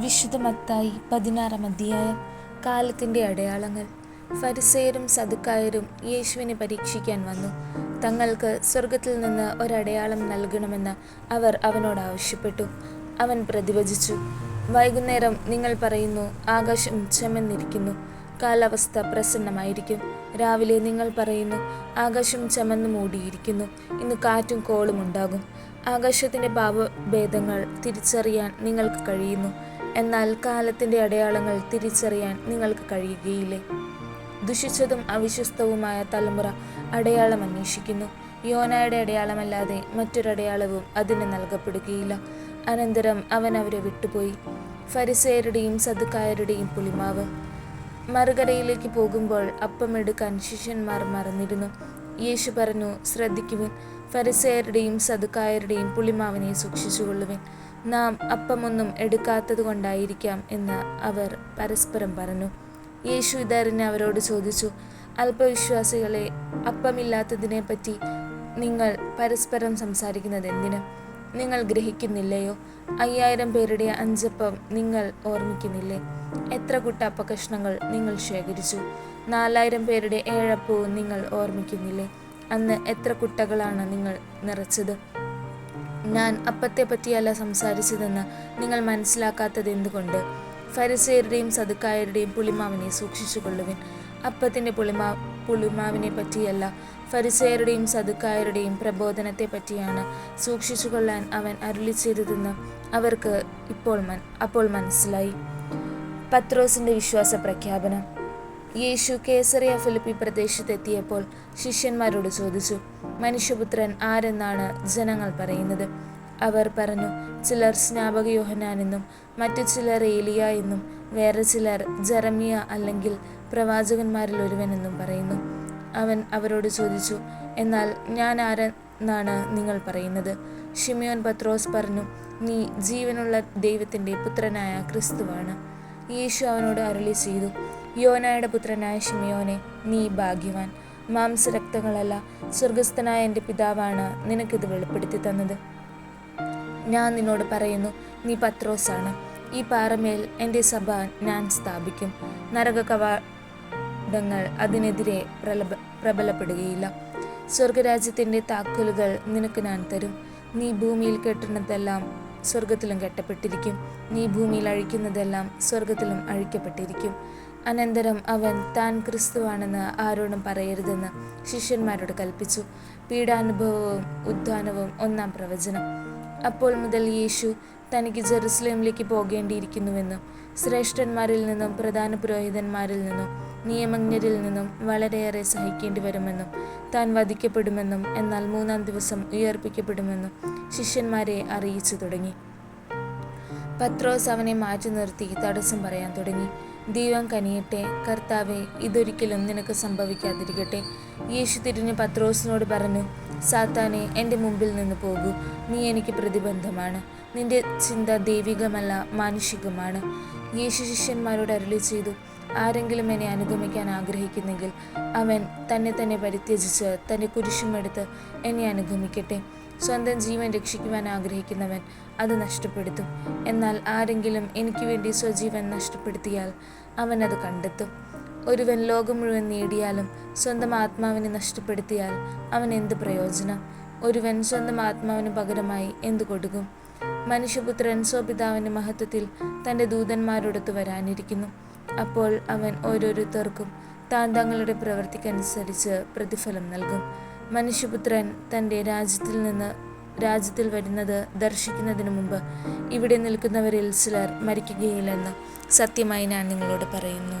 വിശുദ്ധ മത്തായി 16-ാം അധ്യായം. കാലത്തിൻ്റെ അടയാളങ്ങൾ. ഫരിസേയരും സദുക്കായരും യേശുവിനെ പരീക്ഷിക്കാൻ വന്നു. തങ്ങൾക്ക് സ്വർഗത്തിൽ നിന്ന് ഒരടയാളം നൽകണമെന്ന് അവർ അവനോട് ആവശ്യപ്പെട്ടു. അവൻ പ്രതിവചിച്ചു, വൈകുന്നേരം നിങ്ങൾ പറയുന്നു, ആകാശം ചെമന്നിരിക്കുന്നു, കാലാവസ്ഥ പ്രസന്നമായിരിക്കും. രാവിലെ നിങ്ങൾ പറയുന്നു, ആകാശം ചെമന്നു മൂടിയിരിക്കുന്നു, ഇന്ന് കാറ്റും കോളും ഉണ്ടാകും. ആകാശത്തിൻ്റെ ഭാവഭേദങ്ങൾ തിരിച്ചറിയാൻ നിങ്ങൾക്ക് കഴിയുന്നു, എന്നാൽ കാലത്തിൻ്റെ അടയാളങ്ങൾ തിരിച്ചറിയാൻ നിങ്ങൾക്ക് കഴിയുകയില്ലേ? ദുഷിച്ചതും അവിശ്വസ്തവുമായ തലമുറ അടയാളം അന്വേഷിക്കുന്നു. യോനായുടെ അടയാളമല്ലാതെ മറ്റൊരടയാളവും അതിന് നൽകപ്പെടുകയില്ല. അനന്തരം അവൻ അവരെ വിട്ടുപോയി. ഫരിസേയരുടെയും സദുക്കായരുടെയും പുളിമാവ്. മറുകരയിലേക്ക് പോകുമ്പോൾ അപ്പമെടുക്കാൻ ശിഷ്യന്മാർ മറന്നിരുന്നു. യേശു പറഞ്ഞു, ശ്രദ്ധിക്കുവിൻ, ഫരിസേയരുടെയും സദുക്കായരുടെയും പുളിമാവിനെ സൂക്ഷിച്ചുകൊള്ളുവിൻ. നാം അപ്പമൊന്നും എടുക്കാത്തത് കൊണ്ടായിരിക്കാം എന്ന് അവർ പരസ്പരം പറഞ്ഞു. യേശു ഇതറിഞ്ഞ് അവരോട് ചോദിച്ചു, അല്പവിശ്വാസികളെ, അപ്പമില്ലാത്തതിനെപ്പറ്റി നിങ്ങൾ പരസ്പരം സംസാരിക്കുന്നത് എന്തിന്? നിങ്ങൾ ഗ്രഹിക്കുന്നില്ലയോ? 5000 പേരുടെ 5 അപ്പം നിങ്ങൾ ഓർമ്മിക്കുന്നില്ലേ? എത്ര കുട്ട അപ്പക്കഷ്ണങ്ങൾ നിങ്ങൾ ശേഖരിച്ചു? 4000 പേരുടെ 7 അപ്പവും നിങ്ങൾ ഓർമ്മിക്കുന്നില്ലേ? അന്ന് എത്ര കുട്ടകളാണ് നിങ്ങൾ നിറച്ചത്? ഞാൻ അപ്പത്തെ പറ്റിയല്ല സംസാരിച്ചതെന്ന് നിങ്ങൾ മനസ്സിലാക്കാത്തത് എന്തുകൊണ്ട്? ഫരിസേയരുടെയും സദുക്കായരുടെയും പുളിമാവിനെ സൂക്ഷിച്ചുകൊള്ളുവിൻ. അപ്പത്തിൻ്റെ പുളിമാവിനെ പറ്റിയല്ല, ഫരിസേയരുടെയും സദുക്കായരുടെയും പ്രബോധനത്തെ പറ്റിയാണ് സൂക്ഷിച്ചുകൊള്ളാൻ അവൻ അരുളി ചെയ്തതെന്ന് അവർക്ക് അപ്പോൾ മനസ്സിലായി. പത്രോസിൻ്റെ വിശ്വാസ പ്രഖ്യാപനം. യേശു കേസറിയ ഫിലിപ്പി പ്രദേശത്തെത്തിയപ്പോൾ ശിഷ്യന്മാരോട് ചോദിച്ചു, മനുഷ്യപുത്രൻ ആരെന്നാണ് ജനങ്ങൾ പറയുന്നത്? അവർ പറഞ്ഞു, ചിലർ സ്നാപക യോഹന്നാനെന്നും മറ്റു ചിലർ ഏലിയ എന്നും വേറെ ചിലർ ജെറമിയ അല്ലെങ്കിൽ പ്രവാചകന്മാരിൽ ഒരുവനെന്നും പറയുന്നു. അവൻ അവരോട് ചോദിച്ചു, എന്നാൽ ഞാൻ ആരെന്നാണ് നിങ്ങൾ പറയുന്നത്? ശിമയോൻ പത്രോസ് പറഞ്ഞു, നീ ജീവനുള്ള ദൈവത്തിൻ്റെ പുത്രനായ ക്രിസ്തുവാണ്. യേശു അവനോട് അരുളി ചെയ്തു, യോനായുടെ പുത്രനായ ശിമയോനെ, നീ ഭാഗ്യവാൻ. മാംസരക്തങ്ങളല്ല, സ്വർഗസ്ഥനായ എൻ്റെ പിതാവാണ് നിനക്കിത് വെളിപ്പെടുത്തി തന്നത്. ഞാൻ നിന്നോട് പറയുന്നു, നീ പത്രോസാണ്. ഈ പാറമേൽ എൻ്റെ സഭ ഞാൻ സ്ഥാപിക്കും. നരക കവാടങ്ങൾ അതിനെതിരെ പ്രബലപ്പെടുകയില്ല. സ്വർഗരാജ്യത്തിൻ്റെ താക്കോലുകൾ നിനക്ക് ഞാൻ തരും. നീ ഭൂമിയിൽ കെട്ടുന്നതെല്ലാം സ്വർഗത്തിലും കെട്ടപ്പെട്ടിരിക്കും, നീ ഭൂമിയിൽ അഴിക്കുന്നതെല്ലാം സ്വർഗത്തിലും അഴിക്കപ്പെട്ടിരിക്കും. അനന്തരം അവൻ താൻ ക്രിസ്തുവാണെന്ന് ആരോടും പറയരുതെന്ന് ശിഷ്യന്മാരോട് കൽപ്പിച്ചു. പീഡാനുഭവവും ഉത്ഥാനവും 1-ാം പ്രവചനം. അപ്പോൾ മുതൽ യേശു തനിക്ക് ജെറുസലേമിലേക്ക് പോകേണ്ടിയിരിക്കുന്നുവെന്നും ശ്രേഷ്ഠന്മാരിൽ നിന്നും പ്രധാന പുരോഹിതന്മാരിൽ നിന്നും നിയമജ്ഞരിൽ നിന്നും വളരെയേറെ സഹിക്കേണ്ടി വരുമെന്നും താൻ വധിക്കപ്പെടുമെന്നും എന്നാൽ 3-ാം ദിവസം ഉയർപ്പിക്കപ്പെടുമെന്നും ശിഷ്യന്മാരെ അറിയിച്ചു തുടങ്ങി. പത്രോസ് അവനെ മാറ്റി നിർത്തി തടസ്സം പറയാൻ തുടങ്ങി. ദൈവം കനിയട്ടെ, കർത്താവെ, ഇതൊരിക്കലും നിനക്ക് സംഭവിക്കാതിരിക്കട്ടെ. യേശു തിരിഞ്ഞ് പത്രോസിനോട് പറഞ്ഞു, സാത്താനെ, എൻ്റെ മുമ്പിൽ നിന്ന് പോകൂ, നീ എനിക്ക് പ്രതിബന്ധമാണ്. നിന്റെ ചിന്ത ദൈവികമല്ല, മാനുഷികമാണ്. യേശു ശിഷ്യന്മാരോട് അരുളി ചെയ്തു, ആരെങ്കിലും എന്നെ അനുഗമിക്കാൻ ആഗ്രഹിക്കുന്നെങ്കിൽ അവൻ തന്നെ പരിത്യജിച്ച് തൻ്റെ കുരിശുമെടുത്ത് എന്നെ അനുഗമിക്കട്ടെ. സ്വന്തം ജീവൻ രക്ഷിക്കുവാൻ ആഗ്രഹിക്കുന്നവൻ അത് നഷ്ടപ്പെടുത്തും. എന്നാൽ ആരെങ്കിലും എനിക്ക് വേണ്ടി സ്വജീവൻ നഷ്ടപ്പെടുത്തിയാൽ അവൻ അത് കണ്ടെത്തും. ഒരുവൻ ലോകം മുഴുവൻ നേടിയാലും സ്വന്തം ആത്മാവിനെ നഷ്ടപ്പെടുത്തിയാൽ അവൻ എന്ത് പ്രയോജനം? ഒരുവൻ സ്വന്തം ആത്മാവിന് പകരമായി എന്തു കൊടുക്കും? മനുഷ്യപുത്രൻ സ്വപിതാവിൻ്റെ മഹത്വത്തിൽ തൻ്റെ ദൂതന്മാരോടൊത്ത് വരാനിരിക്കുന്നു. അപ്പോൾ അവൻ ഓരോരുത്തർക്കും തങ്ങളുടെ പ്രവൃത്തിക്കനുസരിച്ച് പ്രതിഫലം നൽകും. മനുഷ്യപുത്രൻ തൻ്റെ രാജ്യത്തിൽ വരുന്നത് ദർശിക്കുന്നതിന് മുമ്പ് ഇവിടെ നിൽക്കുന്നവരിൽ ചിലർ മരിക്കുകയില്ലെന്ന് സത്യമായി ഞാൻ നിങ്ങളോട് പറയുന്നു.